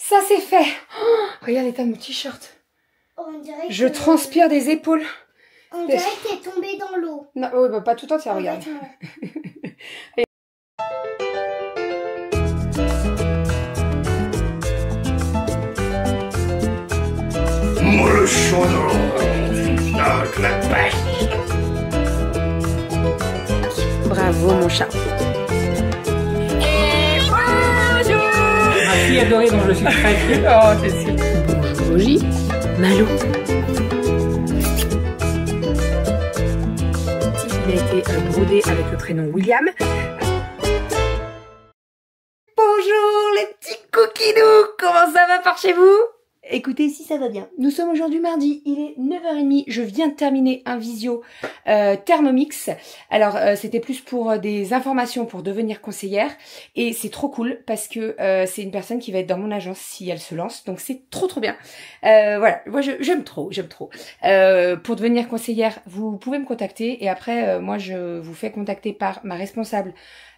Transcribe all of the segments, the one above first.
ça c'est fait. Oh, regarde l'état de mon t-shirt. Je transpire des épaules. On dirait que t'es tombée dans l'eau. Non, oui, bah, pas tout entière, regarde. Le chaudron avec la pêche. Bravo mon chat. Ma fille adorée dont je suis très fier. Oh, c'est sûr. Bonjour J. Malou. Il a été brodé avec le prénom William. Bonjour les petits coquinous. Comment ça va par chez vous? Écoutez, si ça va bien. Nous sommes aujourd'hui mardi, il est 9h30, je viens de terminer un visio Thermomix. Alors c'était plus pour des informations pour devenir conseillère et c'est trop cool parce que c'est une personne qui va être dans mon agence si elle se lance, donc c'est trop bien. Voilà, moi j'aime trop. Pour devenir conseillère, vous pouvez me contacter et après moi je vous fais contacter par ma responsable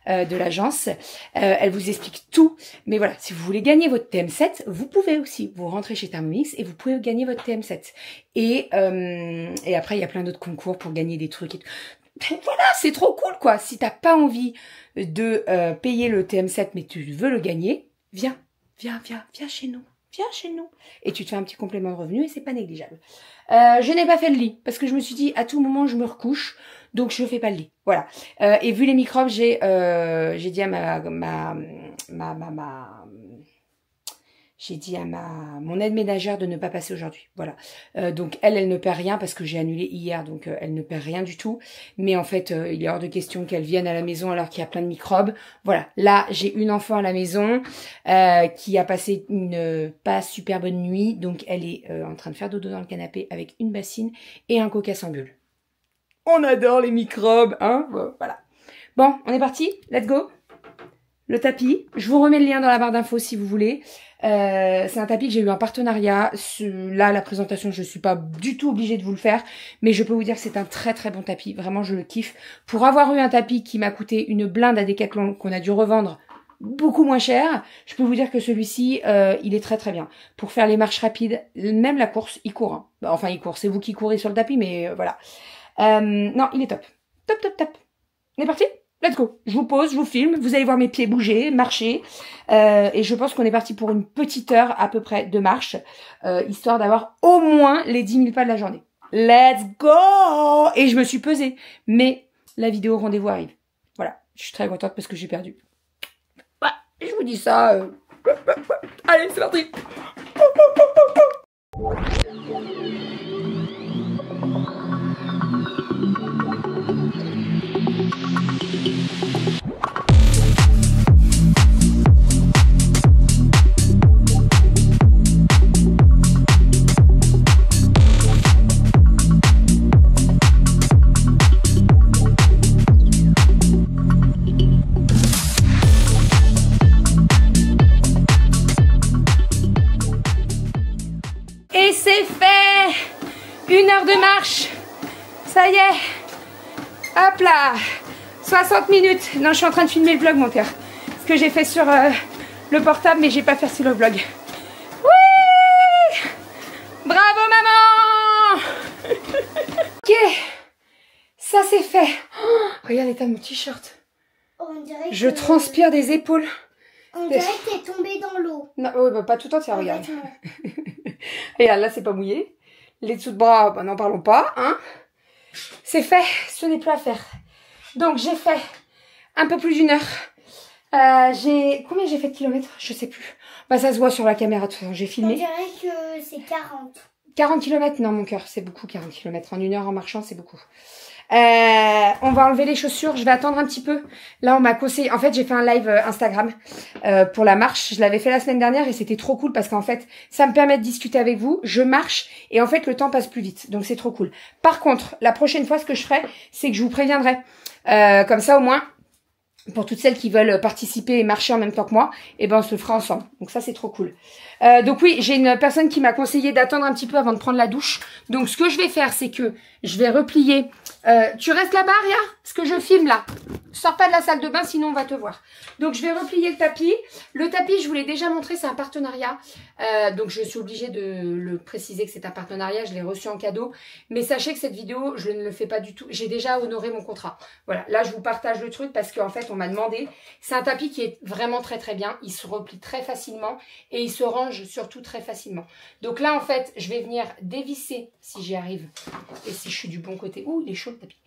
de l'agence. Elle vous explique tout. Mais voilà, si vous voulez gagner votre TM7, vous pouvez aussi. Vous rentrez chez Thermomix et vous pouvez gagner votre TM7. Et après, il y a plein d'autres concours pour gagner des trucs. Et tout. Voilà, c'est trop cool, quoi. Si t'as pas envie de payer le TM7, mais tu veux le gagner, viens chez nous. Viens chez nous. Et tu te fais un petit complément de revenu et c'est pas négligeable. Je n'ai pas fait le lit parce que je me suis dit à tout moment je me recouche. Donc je fais pas le lit, voilà. Et vu les microbes, j'ai dit à mon aide ménagère de ne pas passer aujourd'hui, voilà. Donc elle ne perd rien parce que j'ai annulé hier, donc elle ne perd rien du tout. Mais en fait, il est hors de question qu'elle vienne à la maison alors qu'il y a plein de microbes. Voilà, là j'ai une enfant à la maison qui a passé une pas super bonne nuit, donc elle est en train de faire dodo dans le canapé avec une bassine et un coca sans bulle. On adore les microbes, hein, voilà. Bon, on est parti, let's go. Le tapis, je vous remets le lien dans la barre d'infos si vous voulez. C'est un tapis que j'ai eu en partenariat. Là, la présentation, je suis pas du tout obligée de vous le faire, mais je peux vous dire que c'est un très bon tapis. Vraiment, je le kiffe. Pour avoir eu un tapis qui m'a coûté une blinde à Decathlon, qu'on a dû revendre beaucoup moins cher, je peux vous dire que celui-ci, il est très bien. Pour faire les marches rapides, même la course, il court. Hein. Enfin, il court, c'est vous qui courez sur le tapis, mais voilà. Non, il est top. Top. On est parti? Let's go. Je vous pose, je vous filme. Vous allez voir mes pieds bouger, marcher. Et je pense qu'on est parti pour une petite heure à peu près de marche, histoire d'avoir au moins les 10 000 pas de la journée. Let's go! Et je me suis pesée. Mais la vidéo rendez-vous arrive. Voilà. Je suis très contente parce que j'ai perdu. Ouais, je vous dis ça. Allez, c'est parti. Et c'est fait! 1 heure de marche. Ça y est. Hop là. 60 minutes. Non, je suis en train de filmer le vlog, mon cœur. Ce que j'ai fait sur le portable, mais j'ai pas fait sur le vlog. Oui! Bravo, maman! Ok. Ça, c'est fait. Oh, regarde l'état de mon t-shirt. Je transpire des épaules. On dirait que t'es tombée dans l'eau. Non, oui, bah, pas tout entière, regarde. Et là, c'est pas mouillé. Les dessous de bras, bah, n'en parlons pas, hein. C'est fait, ce n'est plus à faire. Donc, j'ai fait un peu plus d'1 heure. Combien j'ai fait de kilomètres? Je sais plus. Bah, ça se voit sur la caméra, de toute façon, j'ai filmé. On dirait que c'est 40. 40 km? Non, mon cœur, c'est beaucoup, 40 km. En 1 heure en marchant, c'est beaucoup. On va enlever les chaussures, je vais attendre un petit peu. Là, on m'a conseillé, en fait, j'ai fait un live Instagram pour la marche. Je l'avais fait la semaine dernière et c'était trop cool parce qu'en fait, ça me permet de discuter avec vous. Je marche et en fait, le temps passe plus vite. Donc, c'est trop cool. Par contre, la prochaine fois, ce que je ferai, c'est que je vous préviendrai. Comme ça, au moins, pour toutes celles qui veulent participer et marcher en même temps que moi, et ben on se le fera ensemble. Donc ça c'est trop cool. Donc oui, j'ai une personne qui m'a conseillé d'attendre un petit peu avant de prendre la douche. Donc ce que je vais faire, c'est que je vais replier. Tu restes là-bas, Aria? Parce que je filme là. Sors pas de la salle de bain, sinon on va te voir. Donc je vais replier le tapis. Le tapis, je vous l'ai déjà montré, c'est un partenariat. Donc je suis obligée de le préciser que c'est un partenariat. Je l'ai reçu en cadeau. Mais sachez que cette vidéo, je ne le fais pas du tout. J'ai déjà honoré mon contrat. Voilà, là je vous partage le truc parce qu'en fait on m'a demandé. C'est un tapis qui est vraiment très très bien. Il se replie très facilement et il se range surtout très facilement. Donc là en fait, je vais venir dévisser si j'y arrive. Et si je suis du bon côté. Ouh, il est chaud le tapis.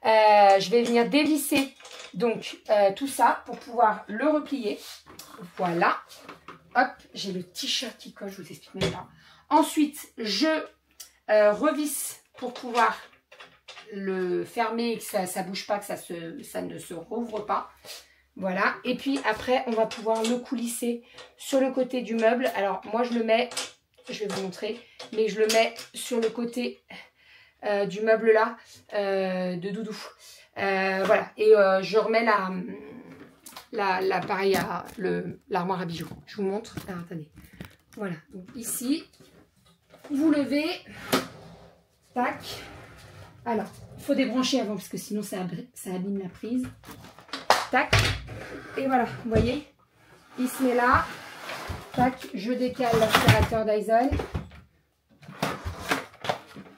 Je vais venir dévisser donc tout ça pour pouvoir le replier. Voilà. Hop, j'ai le t-shirt qui colle, je vous explique même pas. Ensuite, je revisse pour pouvoir le fermer et que ça ne bouge pas, que ça ne se rouvre pas. Voilà. Et puis après, on va pouvoir le coulisser sur le côté du meuble. Alors moi, je le mets, je vais vous montrer, mais je le mets sur le côté du meuble là, de Doudou. Voilà. Et je remets pareil, l'armoire à bijoux. Je vous montre. Ah, attendez. Voilà. Donc ici, vous levez. Tac. Alors, il faut débrancher avant parce que sinon ça abîme la prise. Tac. Et voilà, vous voyez, il se met là. Tac, je décale l'aspirateur Dyson.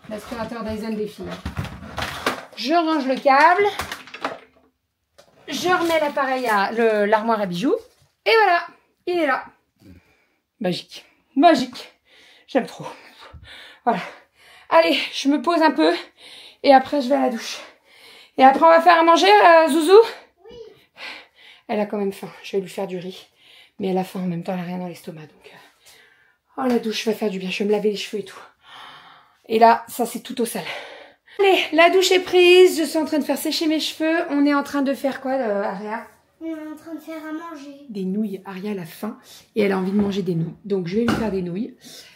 L'aspirateur Dyson défile. Je range le câble. Je remets l'appareil à l'armoire à bijoux. Et voilà, il est là. Magique. Magique. J'aime trop. Voilà. Allez, je me pose un peu. Et après, je vais à la douche. Et après, on va faire à manger, Zouzou? Oui. Elle a quand même faim. Je vais lui faire du riz. Mais elle a faim en même temps, elle n'a rien dans l'estomac. Donc, oh, la douche va faire du bien. Je vais me laver les cheveux et tout. Et là, ça, c'est tout au sale. Allez, la douche est prise. Je suis en train de faire sécher mes cheveux. On est en train de faire quoi, Aria? On est en train de faire à manger. Des nouilles. Aria, elle a faim. Et elle a envie de manger des nouilles. Donc, je vais lui faire des nouilles.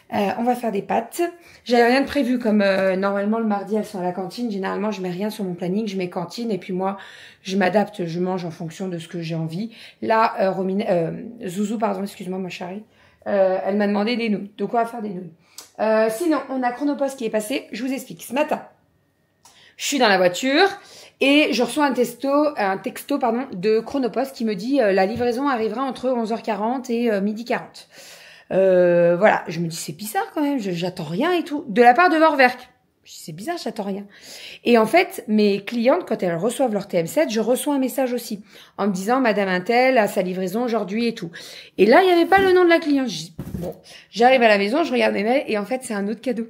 On va faire des pâtes. J'avais rien de prévu comme normalement le mardi elles sont à la cantine. Généralement je mets rien sur mon planning, je mets cantine et puis moi je m'adapte, je mange en fonction de ce que j'ai envie. Là Zouzou pardon, excuse-moi ma chérie, elle m'a demandé des nouilles. Donc on va faire des nouilles. Sinon on a Chronopost qui est passé. Je vous explique. Ce matin je suis dans la voiture et je reçois un texto de Chronopost qui me dit la livraison arrivera entre 11h40 et 12h40. Voilà, je me dis c'est bizarre quand même, j'attends rien et tout, de la part de Vorwerk. Je dis c'est bizarre, j'attends rien. Et en fait, mes clientes, quand elles reçoivent leur TM7, je reçois un message aussi, en me disant Madame Intel a sa livraison aujourd'hui et tout. Et là, il n'y avait pas le nom de la cliente. Je dis, bon, j'arrive à la maison, je regarde mes mails et en fait, c'est un autre cadeau.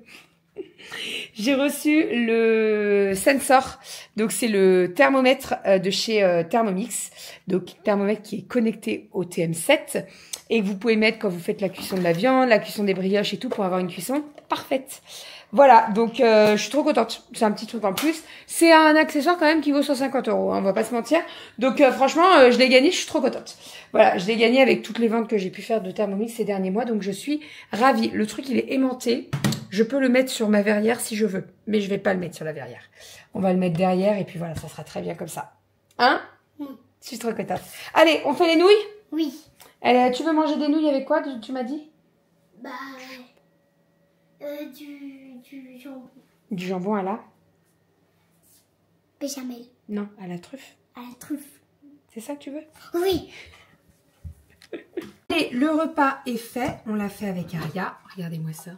J'ai reçu le Sensor, donc c'est le thermomètre de chez Thermomix, donc thermomètre qui est connecté au TM7 et que vous pouvez mettre quand vous faites la cuisson de la viande, la cuisson des brioches et tout pour avoir une cuisson parfaite. Voilà, donc je suis trop contente, c'est un petit truc en plus. C'est un accessoire quand même qui vaut 150 €, hein, on va pas se mentir. Donc franchement, je l'ai gagné, je suis trop contente. Voilà, je l'ai gagné avec toutes les ventes que j'ai pu faire de Thermomix ces derniers mois, donc je suis ravie. Le truc, il est aimanté. Je peux le mettre sur ma verrière si je veux, mais je vais pas le mettre sur la verrière. On va le mettre derrière et puis voilà, ça sera très bien comme ça. Hein? Oui. Je suis trop contente. Allez, on fait les nouilles? Oui. Tu veux manger des nouilles avec quoi, tu m'as dit? Bah, du jambon. Du jambon à la? Béchamel. Non, à la truffe. À la truffe. C'est ça que tu veux? Oui. Et le repas est fait. On l'a fait avec Aria. Regardez-moi ça.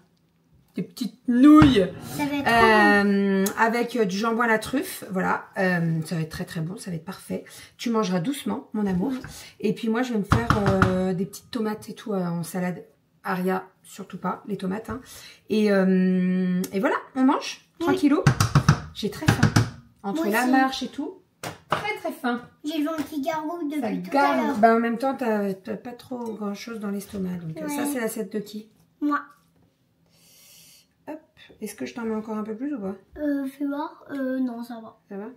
Des petites nouilles. Ça va être trop bon. Avec du jambon à la truffe. Voilà. Ça va être très très bon. Ça va être parfait. Tu mangeras doucement, mon amour. Et puis moi, je vais me faire des petites tomates et tout en salade. Aria, surtout pas, les tomates. Hein. Et voilà, on mange. Tranquillou. J'ai très faim. Entre la marche et tout. Très très faim. J'ai le ventre qui gargouille depuis Ça tout à garde. l'heure. Bah, en même temps, t'as pas trop grand chose dans l'estomac. Donc Ouais. ça, c'est l'assiette de qui? Moi. Hop. Est-ce que je t'en mets encore un peu plus ou pas? Fais voir. Non, ça va. Ça va?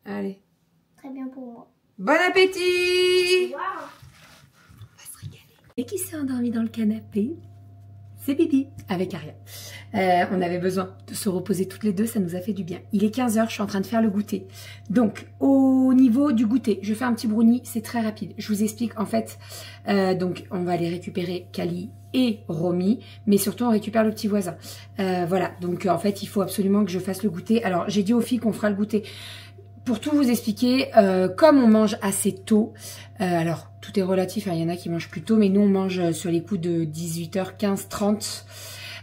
Allez. Très bien pour moi. Bon appétit! Wow. On va se régaler. Et qui s'est endormi dans le canapé? C'est Bibi avec Aria. On avait besoin de se reposer toutes les deux, ça nous a fait du bien. Il est 15 h, je suis en train de faire le goûter. Donc, au niveau du goûter, je fais un petit brownie, c'est très rapide. Je vous explique, en fait, donc on va aller récupérer Kali et Romy, mais surtout on récupère le petit voisin. Voilà, donc en fait, il faut absolument que je fasse le goûter. Alors, j'ai dit aux filles qu'on fera le goûter. Pour tout vous expliquer, comme on mange assez tôt, alors tout est relatif, hein, il y en a qui mangent plus tôt, mais nous on mange sur les coups de 18h15, 30,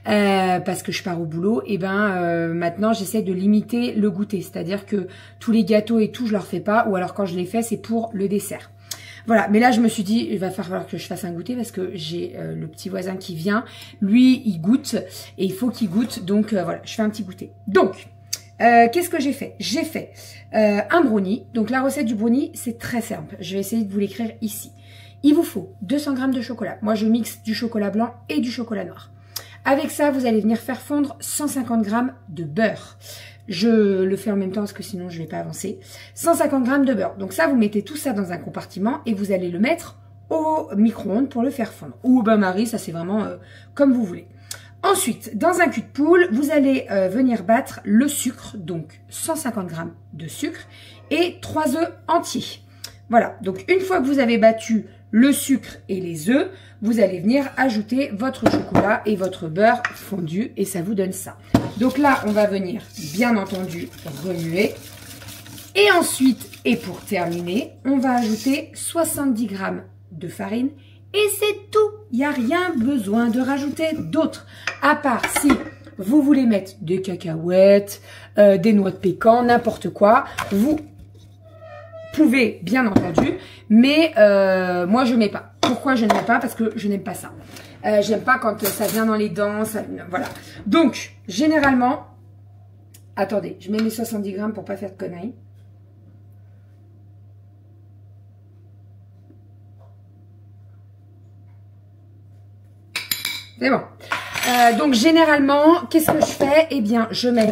parce que je pars au boulot, et maintenant j'essaie de limiter le goûter, c'est-à-dire que tous les gâteaux et tout je leur fais pas, ou alors quand je les fais c'est pour le dessert. Voilà, mais là je me suis dit, il va falloir que je fasse un goûter parce que j'ai le petit voisin qui vient, lui il goûte, et il faut qu'il goûte, donc voilà, je fais un petit goûter. Donc, qu'est-ce que j'ai fait? J'ai fait un brownie. Donc la recette du brownie, c'est très simple. Je vais essayer de vous l'écrire ici. Il vous faut 200 g de chocolat. Moi, je mixe du chocolat blanc et du chocolat noir. Avec ça, vous allez venir faire fondre 150 g de beurre. Je le fais en même temps parce que sinon, je ne vais pas avancer. 150 g de beurre. Donc ça, vous mettez tout ça dans un compartiment et vous allez le mettre au micro-ondes pour le faire fondre. Ou au bain-marie, ça c'est vraiment comme vous voulez. Ensuite, dans un cul de poule, vous allez venir battre le sucre, donc 150 g de sucre et 3 œufs entiers. Voilà, donc une fois que vous avez battu le sucre et les œufs, vous allez venir ajouter votre chocolat et votre beurre fondu et ça vous donne ça. Donc là, on va venir, bien entendu, remuer. Et ensuite, et pour terminer, on va ajouter 70 g de farine. Et c'est tout, il n'y a rien besoin de rajouter d'autre, à part si vous voulez mettre des cacahuètes, des noix de pécan, n'importe quoi, vous pouvez bien entendu, mais moi je mets pas. Pourquoi je n'aime pas? Parce que je n'aime pas ça. J'aime pas quand ça vient dans les dents, ça, voilà. Donc, généralement, attendez, je mets mes 70 g pour pas faire de conneries. C'est bon. Donc généralement, qu'est-ce que je fais? Eh bien, je mets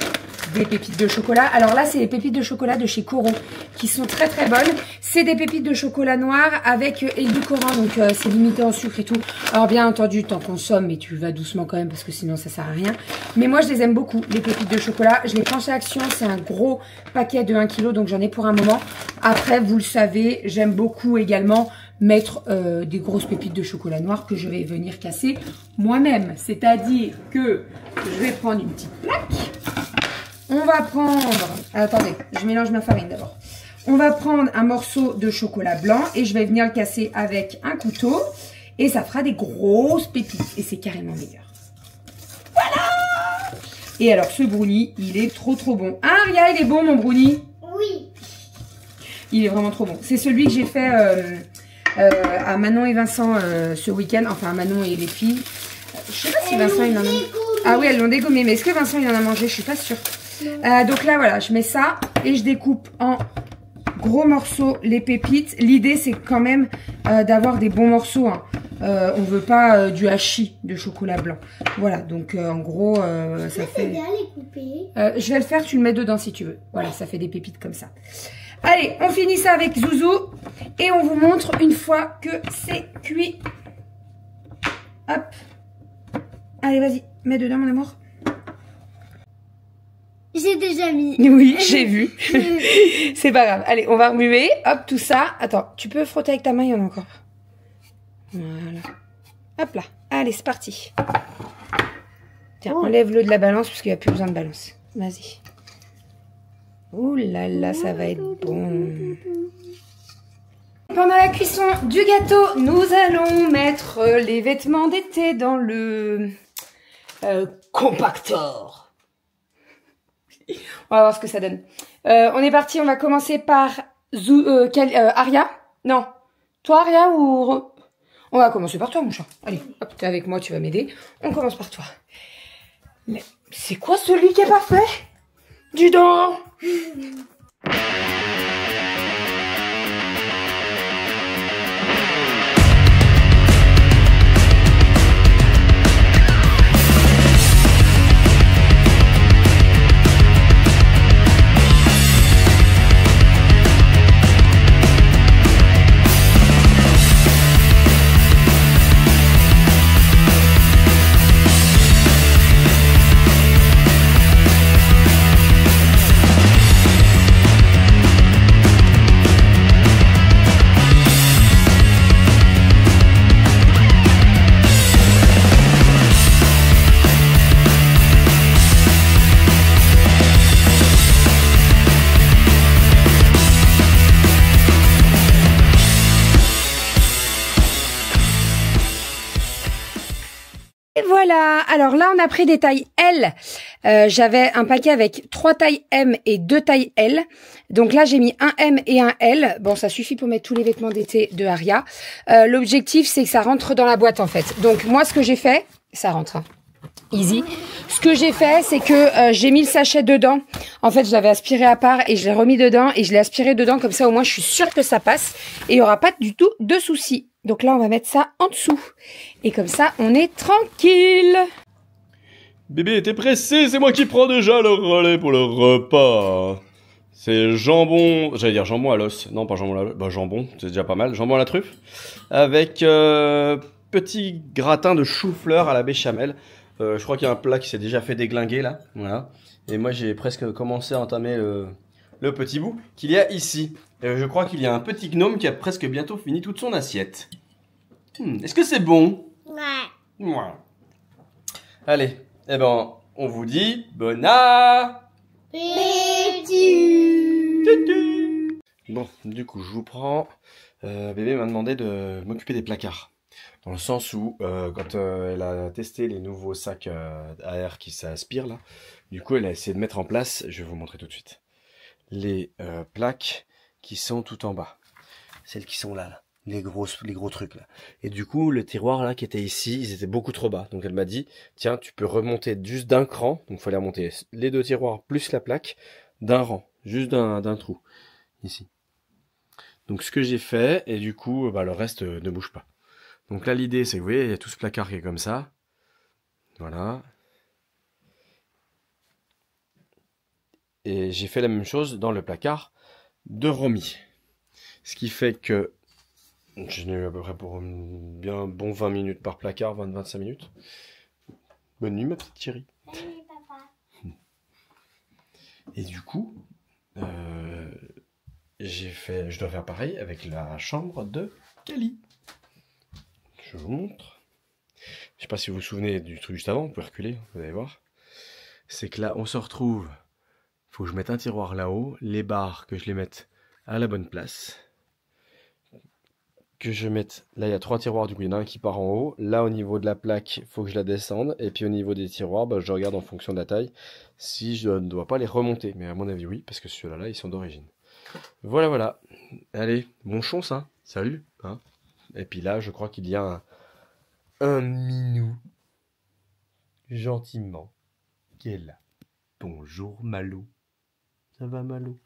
des pépites de chocolat. Alors là, c'est les pépites de chocolat de chez Coro qui sont très très bonnes. C'est des pépites de chocolat noir avec édulcorant, donc c'est limité en sucre et tout. Alors bien entendu, t'en consommes, mais tu vas doucement quand même parce que sinon ça sert à rien. Mais moi, je les aime beaucoup, les pépites de chocolat. Je les prends chez Action, c'est un gros paquet de 1 kg, donc j'en ai pour un moment. Après, vous le savez, j'aime beaucoup également mettre des grosses pépites de chocolat noir que je vais venir casser moi-même. C'est-à-dire que je vais prendre une petite plaque. On va prendre... Attendez, je mélange ma farine d'abord. On va prendre un morceau de chocolat blanc et je vais venir le casser avec un couteau. Et ça fera des grosses pépites. Et c'est carrément meilleur. Voilà! Et alors, ce brownie, il est trop trop bon. Hein, Ria, il est bon mon brownie? Oui. Il est vraiment trop bon. C'est celui que j'ai fait... à Manon et Vincent ce week-end, enfin à Manon et les filles. Je sais pas si Vincent il en a... Ah oui, elles l'ont dégommé, mais est-ce que Vincent il en a mangé? Je suis pas sûre. Donc là voilà, je mets ça et je découpe en gros morceaux les pépites. L'idée c'est quand même d'avoir des bons morceaux, hein. On veut pas du hachis de chocolat blanc. Voilà, donc en gros ça fait... bien les couper. je vais le faire, tu le mets dedans si tu veux. Voilà, ça fait des pépites comme ça. Allez, on finit ça avec Zouzou et on vous montre une fois que c'est cuit. Hop. Allez, vas-y, mets dedans mon amour. J'ai déjà mis. Oui, j'ai vu. C'est pas grave. Allez, on va remuer. Hop, tout ça. Attends, tu peux frotter avec ta main, il y en a encore. Voilà. Hop là. Allez, c'est parti. Tiens, enlève-le de la balance parce qu'il n'y a plus besoin de balance. Vas-y. Ouh là là, ça va être bon. Pendant la cuisson du gâteau, nous allons mettre les vêtements d'été dans le compactor. On va voir ce que ça donne. On est parti, on va commencer par Aria. Non, toi Aria ou... On va commencer par toi mon chat. Allez, hop, t'es avec moi, tu vas m'aider. On commence par toi. Mais c'est quoi celui qui est pas fait? Dis donc. Et voilà, alors là on a pris des tailles L. J'avais un paquet avec 3 tailles M et 2 tailles L. Donc là j'ai mis un M et un L. Bon, ça suffit pour mettre tous les vêtements d'été de Aria. L'objectif c'est que ça rentre dans la boîte en fait. Donc moi ce que j'ai fait, ça rentre. Hein. Easy. Ce que j'ai fait, c'est que j'ai mis le sachet dedans. En fait, je l'avais aspiré à part et je l'ai remis dedans et je l'ai aspiré dedans. Comme ça, au moins, je suis sûre que ça passe et il n'y aura pas du tout de soucis. Donc là, on va mettre ça en dessous. Et comme ça, on est tranquille. Bébé était pressé, c'est moi qui prends déjà le relais pour le repas. C'est jambon, j'allais dire jambon à l'os. Non, pas jambon à l'os, bah jambon, c'est déjà pas mal. Jambon à la truffe. Avec petit gratin de chou-fleur à la béchamel. Je crois qu'il y a un plat qui s'est déjà fait déglinguer là. Voilà. Et moi j'ai presque commencé à entamer le petit bout qu'il y a ici. Je crois qu'il y a un petit gnome qui a presque bientôt fini toute son assiette. Est-ce que c'est bon? Ouais. Ouais. Allez, eh ben, on vous dit bon appétit. Bon, du coup, je vous prends. Bébé m'a demandé de m'occuper des placards. Dans le sens où, quand elle a testé les nouveaux sacs à air qui s'aspirent, là, du coup, elle a essayé de mettre en place, je vais vous montrer tout de suite, les plaques qui sont tout en bas. Celles qui sont là. Les gros trucs là. Et du coup, le tiroir là qui était ici, ils étaient beaucoup trop bas. Donc elle m'a dit, tiens, tu peux remonter juste d'un cran. Donc il fallait remonter les 2 tiroirs plus la plaque d'un rang, juste d'un trou ici. Donc ce que j'ai fait, et du coup, bah, le reste ne bouge pas. Donc là, l'idée, c'est que vous voyez, il y a tout ce placard qui est comme ça. Voilà. Et j'ai fait la même chose dans le placard de Romy. Ce qui fait que je n'ai eu à peu près pour bien bon 20 minutes par placard, 20-25 minutes. Bonne nuit ma petite chérie. Salut papa. Et du coup, je dois faire pareil avec la chambre de Kali. Je vous montre. Je sais pas si vous vous souvenez du truc juste avant, vous pouvez reculer, vous allez voir. C'est que là, on se retrouve. Il faut que je mette un tiroir là-haut, les barres, que je les mette à la bonne place. Que je mette, là il y a 3 tiroirs, du coup il y en a un qui part en haut, là au niveau de la plaque il faut que je la descende, et puis au niveau des tiroirs, bah, je regarde en fonction de la taille, si je ne dois pas les remonter, mais à mon avis oui, parce que ceux-là ils sont d'origine. Voilà, voilà, allez, bon chance, hein, salut, hein. Et puis là je crois qu'il y a un minou, gentiment, qui est là. Bonjour Malo, ça va Malo?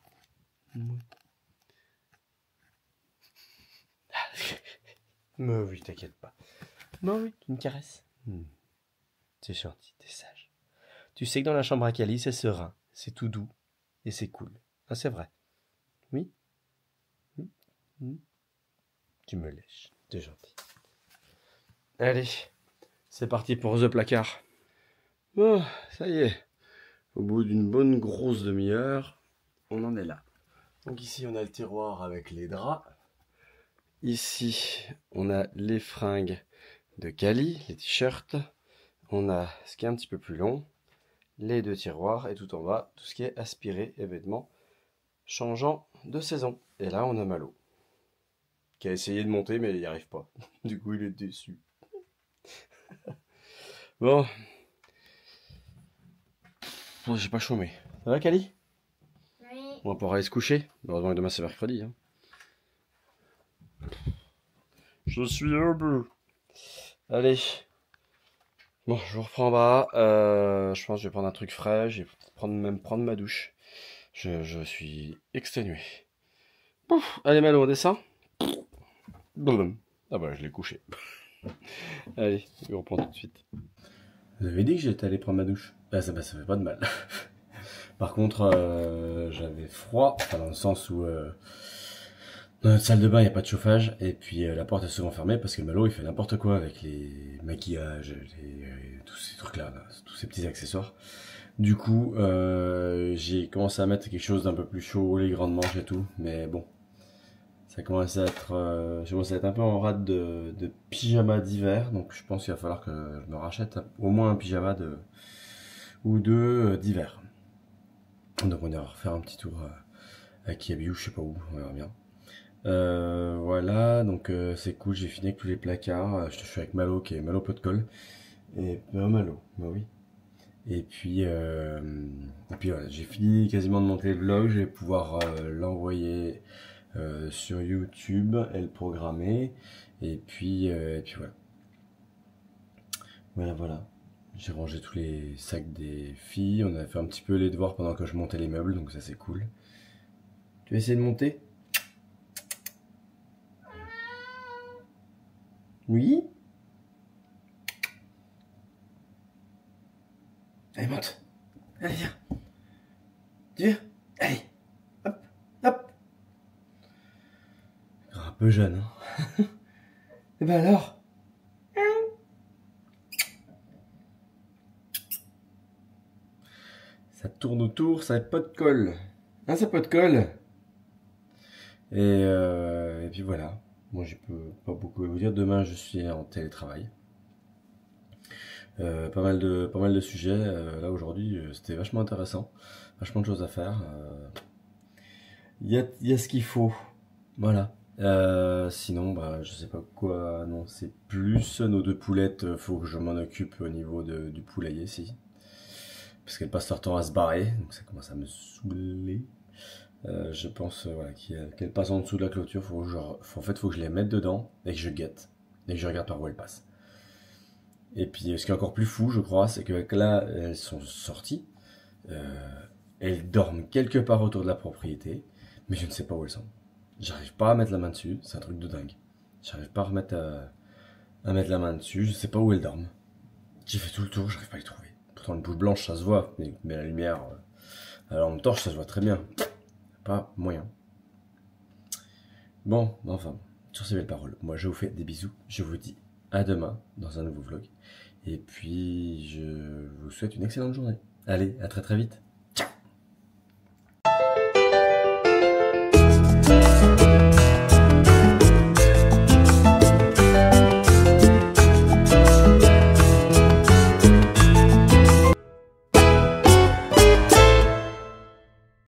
Mais oui, t'inquiète pas. Non, oui, tu me caresses. C'est gentil, t'es sage. Tu sais que dans la chambre à Kali, c'est serein, c'est tout doux et c'est cool. Ah, c'est vrai. Oui. Tu me lèches, t'es gentil. Allez, c'est parti pour The Placard. Bon, ça y est. Au bout d'une bonne grosse demi-heure, on en est là. Donc ici, on a le tiroir avec les draps. Ici, on a les fringues de Kali, les t-shirts. On a ce qui est un petit peu plus long, les 2 tiroirs. Et tout en bas, tout ce qui est aspiré et vêtements changeant de saison. Et là, on a Malo, qui a essayé de monter, mais il n'y arrive pas. Du coup, il est déçu. Bon. Bon, j'ai pas chômé. Ça va, Kali? Oui. On va pouvoir aller se coucher. Heureusement que demain, c'est mercredi. Hein. Je suis au bout. Allez. Bon, je vous reprends en bas. Je pense que je vais prendre un truc frais. Je vais même prendre ma douche. Je suis exténué. Pouf. Allez, Malo, on descend. Boum. Ah bah, je l'ai couché. Allez, je reprends tout de suite. Vous avez dit que j'étais allé prendre ma douche? Ça fait pas de mal. Par contre, j'avais froid. Enfin, dans le sens où... dans notre salle de bain, il n'y a pas de chauffage, et puis la porte est souvent fermée parce que Malo il fait n'importe quoi avec les maquillages, tous ces trucs-là, tous ces petits accessoires. Du coup, j'ai commencé à mettre quelque chose d'un peu plus chaud, les grandes manches et tout, mais bon, ça commence à être, je commence à être un peu en rate de pyjama d'hiver, donc je pense qu'il va falloir que je me rachète au moins un pyjama ou 2 d'hiver. Donc on ira refaire un petit tour à Kiabi ou je sais pas où, on verra bien. Voilà, donc c'est cool, j'ai fini avec tous les placards. Je suis avec Malo qui est Malo pot de colle. Et Malo, bah oui. Et puis voilà, j'ai fini quasiment de monter le vlog, je vais pouvoir l'envoyer sur YouTube et le programmer. Et puis voilà. Voilà. J'ai rangé tous les sacs des filles, on a fait un petit peu les devoirs pendant que je montais les meubles, donc ça c'est cool. Tu vas essayer de monter? Oui? Allez, monte. Allez, viens. Tu viens? Allez. Hop, hop. Un peu jeune, hein. Et ben alors? Ça tourne autour, ça n'a pas de colle. Hein, ça n'a pas de colle. Et puis voilà. Moi, je peux pas beaucoup vous dire. Demain, je suis en télétravail. Pas mal de sujets. Là, aujourd'hui, c'était vachement intéressant. Vachement de choses à faire. Il y a ce qu'il faut. Voilà. Sinon, bah, je sais pas quoi annoncer plus. Nos 2 poulettes, faut que je m'en occupe au niveau du poulailler, si. Parce qu'elles passent leur temps à se barrer, donc ça commence à me saouler. Je pense voilà, qu'elles passent en dessous de la clôture, faut que je les mette dedans et que je guette. Et que je regarde par où elles passent. Et puis ce qui est encore plus fou, je crois, c'est que là, elles sont sorties. Elles dorment quelque part autour de la propriété, mais je ne sais pas où elles sont. J'arrive pas à mettre la main dessus, c'est un truc de dingue. J'arrive pas à mettre la main dessus, je sais pas où elles dorment. J'ai fait tout le tour, j'arrive pas à les trouver. Pourtant, une boule blanche, ça se voit, mais la lumière, à la lampe torche, ça se voit très bien. Pas moyen. Bon, enfin, sur ces belles paroles, moi je vous fais des bisous. Je vous dis à demain dans un nouveau vlog. Et puis, je vous souhaite une excellente journée. Allez, à très très vite.